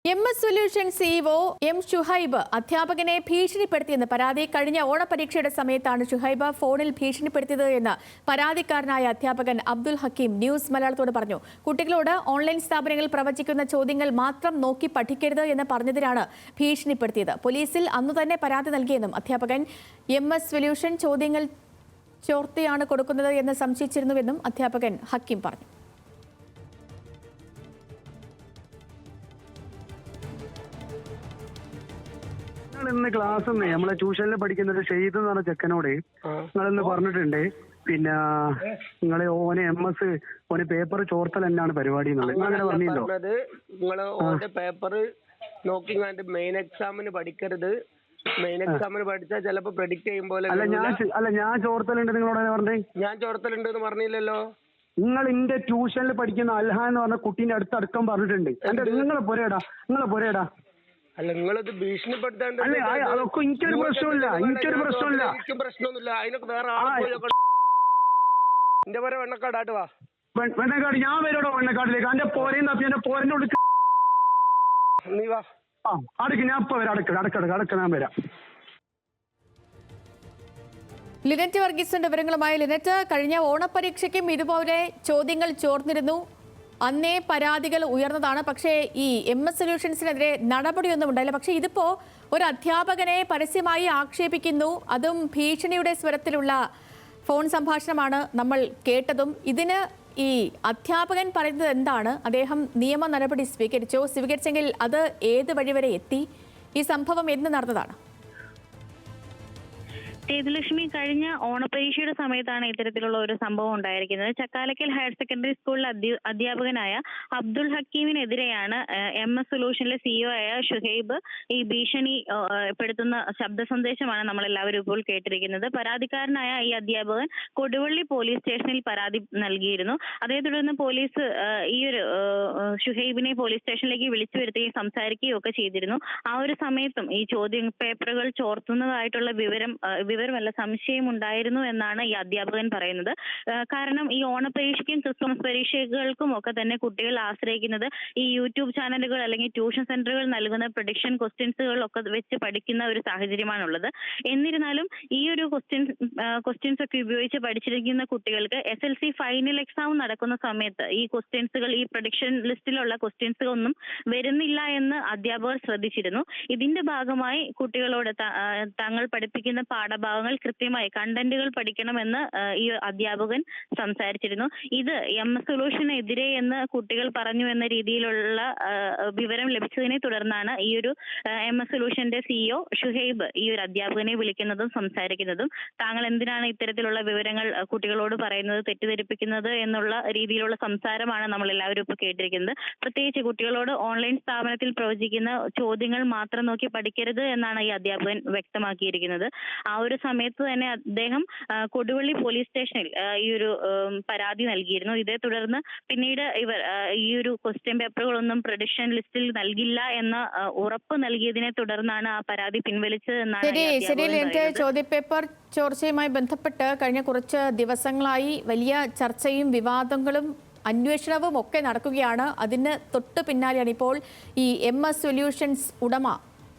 MS solution CEO M Shuhaib അധ്യാപകനെ ഭീഷണിപ്പെടുത്തിയെന്ന് പരാതി. കഴിഞ്ഞ ഓണപരീക്ഷയുടെ സമയത്താണ് ഷുഹൈബ് ഫോണിൽ ഭീഷണിപ്പെടുത്തിയത് എന്ന് പരാതിക്കാരനായ അധ്യാപകൻ അബ്ദുൽ ഹക്കീം ന്യൂസ് മലയാളത്തോട് പറഞ്ഞു. കുട്ടികളോട് ഓൺലൈൻ സ്ഥാപനങ്ങളിൽ പ്രവചിക്കുന്ന ചോദ്യങ്ങൾ മാത്രം നോക്കി പഠിക്കരുത് എന്ന് പറഞ്ഞതിനാണ് ഭീഷണിപ്പെടുത്തിയത്. പോലീസിൽ അന്നുതന്നെ പരാതി നൽകിയെന്നും അധ്യാപകൻ MS സൊല്യൂഷൻ ചോദ്യങ്ങൾ ചോർത്തിയാണ് കൊടുക്കുന്നത് എന്ന് സംശയിച്ചിരുന്നുവെന്നും അധ്യാപകൻ ഹക്കീം പറഞ്ഞു. ഇന്ന് ക്ലാസ് നമ്മളെ ട്യൂഷനിൽ പഠിക്കുന്ന ഒരു ഷെയ്ദ് എന്ന് പറഞ്ഞ ചെക്കനോട് നിങ്ങളിന്ന് പറഞ്ഞിട്ടുണ്ട്, പിന്നെ നിങ്ങള് ഓന് MS ഓന് പേപ്പർ ചോർത്തൽ തന്നെയാണ് പരിപാടി എന്നുള്ളത്. നിങ്ങൾ അങ്ങനെ പറഞ്ഞല്ലോ. നിങ്ങള് ഓന്റെ പേപ്പർ നോക്കി മെയിൻ എക്സാമിന് പഠിക്കരുത്, മെയിൻ എക്സാമിന് പഠിച്ചാൽ ചിലപ്പോ പ്രെഡിക്ട് ചെയ്യും പോലെ. ഞാൻ ചോർത്തലുണ്ട് നിങ്ങളോട് പറഞ്ഞേ. ഞാൻ ചോർത്തലുണ്ട് എന്ന് പറഞ്ഞില്ലല്ലോ. നിങ്ങൾ എന്റെ ട്യൂഷനിൽ പഠിക്കുന്ന അൽഹ എന്ന് പറഞ്ഞ കുട്ടീന്റെ അടുത്തടക്കം പറഞ്ഞിട്ടുണ്ട്. നിങ്ങളെ പൊരേടാ അല്ല, നിങ്ങളത് ഭീഷണിപ്പെടുത്താണ്ട്. എനിക്കൊരു പ്രശ്നമില്ല. പ്രശ്നമൊന്നുമില്ല. അതിനൊക്കെ വേറെ ആളെ എന്റെ പോലെ വെണ്ണക്കാട് വാ. വെണ്ണക്കാട് ഞാൻ വരോടോ വെണ്ണക്കാടിലേക്ക്. എന്റെ പോരേന്ന് എന്റെ പോരന്റെ ഉള്ളിൽ നീ വാ. അടക്ക് ഞാൻ ഇപ്പൊ വരാം. അടക്ക ഞാൻ വരാം. ലിനറ്റ് വർഗീസിന്റെ വിവരങ്ങളുമായി. ലിനറ്റ്, കഴിഞ്ഞ ഓണപരീക്ഷയ്ക്കും ഇതുപോലെ ചോദ്യങ്ങൾ ചോർന്നിരുന്നു. അന്നേ പരാതികൾ ഉയർന്നതാണ്. പക്ഷേ ഈ MS സൊല്യൂഷൻസിനെതിരെ നടപടിയൊന്നും ഉണ്ടായില്ല. പക്ഷേ ഇതിപ്പോ ഒരു അധ്യാപകനെ പരസ്യമായി ആക്ഷേപിക്കുന്നു, അതും ഭീഷണിയുടെ സ്വരത്തിലുള്ള ഫോൺ സംഭാഷണമാണ് നമ്മൾ കേട്ടതും. ഇതിന് ഈ അധ്യാപകൻ പറയുന്നത് എന്താണ്? അദ്ദേഹം നിയമ നടപടി സ്വീകരിച്ചെങ്കിൽ അത് ഏത് വഴിവരെ എത്തി? ഈ സംഭവം എന്ന് നടന്നതാണ്? സേതുലക്ഷ്മി, കഴിഞ്ഞ ഓണപരീക്ഷയുടെ സമയത്താണ് ഇത്തരത്തിലുള്ള ഒരു സംഭവം ഉണ്ടായിരിക്കുന്നത്. ചക്കാലക്കൽ ഹയർ സെക്കൻഡറി സ്കൂളിലെ അധ്യാപകനായ അബ്ദുൽ ഹക്കീമിനെതിരെയാണ് MS സൊല്യൂഷനിലെ CEO ആയ ഷുഹൈബ് ഈ ഭീഷണിപ്പെടുത്തുന്ന ശബ്ദ സന്ദേശമാണ് നമ്മളെല്ലാവരും ഇപ്പോൾ കേട്ടിരിക്കുന്നത്. പരാതിക്കാരനായ ഈ അധ്യാപകൻ കൊടുവള്ളി പോലീസ് സ്റ്റേഷനിൽ പരാതി നൽകിയിരുന്നു. അതേ തുടർന്ന് പോലീസ് ഈ ഒരു ഷുഹൈബിനെ പോലീസ് സ്റ്റേഷനിലേക്ക് വിളിച്ചു വരുത്തുകയും സംസാരിക്കുകയും ഒക്കെ ചെയ്തിരുന്നു. ആ ഒരു സമയത്തും ഈ ചോദ്യ പേപ്പറുകൾ ചോർത്തുന്നതായിട്ടുള്ള വിവരമല്ല സംശയം ഉണ്ടായിരുന്നു എന്നാണ് ഈ അധ്യാപകൻ പറയുന്നത്. കാരണം ഈ ഓണപരീക്ഷയ്ക്കും ക്രിസ്മസ് പരീക്ഷകൾക്കും ഒക്കെ തന്നെ കുട്ടികൾ ആശ്രയിക്കുന്നത് ഈ യൂട്യൂബ് ചാനലുകൾ അല്ലെങ്കിൽ ട്യൂഷൻ സെന്ററുകൾ നൽകുന്ന പ്രഡിക്ഷൻ ക്വസ്റ്റ്യൻസുകളൊക്കെ വെച്ച് പഠിക്കുന്ന ഒരു സാഹചര്യമാണുള്ളത്. എന്നിരുന്നാലും ഈ ഒരു ക്വസ്റ്റ്യൻസ് ഒക്കെ ഉപയോഗിച്ച് പഠിച്ചിരിക്കുന്ന കുട്ടികൾക്ക് SLC ഫൈനൽ എക്സാം നടക്കുന്ന സമയത്ത് ഈ ക്വസ്റ്റ്യൻസുകൾ, ഈ പ്രഡിക്ഷൻ ലിസ്റ്റിലുള്ള ക്വസ്റ്റ്യൻസുകൾ ഒന്നും വരുന്നില്ല എന്ന് അധ്യാപകർ ശ്രദ്ധിച്ചിരുന്നു. ഇതിന്റെ ഭാഗമായി കുട്ടികളോട് തങ്ങൾ പഠിപ്പിക്കുന്ന പാഠഭാഗങ്ങൾ കൃത്യമായി കണ്ടന്റുകൾ പഠിക്കണമെന്ന് ഈ അധ്യാപകൻ സംസാരിച്ചിരുന്നു. ഇത് MS സൊല്യൂഷനെതിരെ എന്ന് കുട്ടികൾ പറഞ്ഞു എന്ന രീതിയിലുള്ള വിവരം ലഭിച്ചതിനെ തുടർന്നാണ് ഈ ഒരു MS സൊല്യൂഷന്റെ CEO ഷുഹൈബ് ഈ ഒരു അധ്യാപകനെ വിളിക്കുന്നതും സംസാരിക്കുന്നതും. താങ്കൾ എന്തിനാണ് ഇത്തരത്തിലുള്ള വിവരങ്ങൾ കുട്ടികളോട് പറയുന്നത്, തെറ്റിദ്ധരിപ്പിക്കുന്നത് എന്നുള്ള രീതിയിലുള്ള സംസാരമാണ് നമ്മൾ എല്ലാവരും ഇപ്പോൾ കേട്ടിരിക്കുന്നത്. പ്രത്യേകിച്ച് കുട്ടികളോട് ഓൺലൈൻ സ്ഥാപനത്തിൽ പ്രവചിക്കുന്ന ചോദ്യങ്ങൾ മാത്രം നോക്കി പഠിക്കരുത് എന്നാണ് ഈ അധ്യാപകൻ വ്യക്തമാക്കിയിരിക്കുന്നത്. ആ ഒരു സമയത്ത് തന്നെ അദ്ദേഹം കൊടുവള്ളി പോലീസ് സ്റ്റേഷനിൽ ഈ ഒരു പരാതി നൽകിയിരുന്നു. ഇതേ തുടർന്ന് പിന്നീട് ഇവർ ഈ ഒരു ക്വസ്റ്റ്യൻ പേപ്പറുകളൊന്നും പ്രഡിക്ഷൻ ലിസ്റ്റിൽ നൽകില്ല എന്ന് ഉറപ്പ് നൽകിയതിനെ തുടർന്നാണ് ആ പരാതി പിൻവലിച്ചത് എന്നാണ്. ചോദ്യപേപ്പർ ചോർച്ചയുമായി ബന്ധപ്പെട്ട് കഴിഞ്ഞ കുറച്ച് ദിവസങ്ങളായി വലിയ ചർച്ചയും വിവാദങ്ങളും അന്വേഷണവും ഒക്കെ നടക്കുകയാണ്. അതിന് തൊട്ട് പിന്നാലെയാണ് ഇപ്പോൾ ഈ MS സൊല്യൂഷൻസ് ഉടമ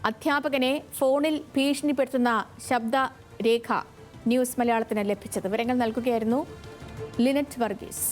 അധ്യാപകനെ ഫോണിൽ ഭീഷണിപ്പെടുത്തുന്ന ശബ്ദരേഖ ന്യൂസ് മലയാളത്തിന് ലഭിച്ചത്. വിവരങ്ങൾ നൽകുകയായിരുന്നു ലിനറ്റ് വർഗീസ്.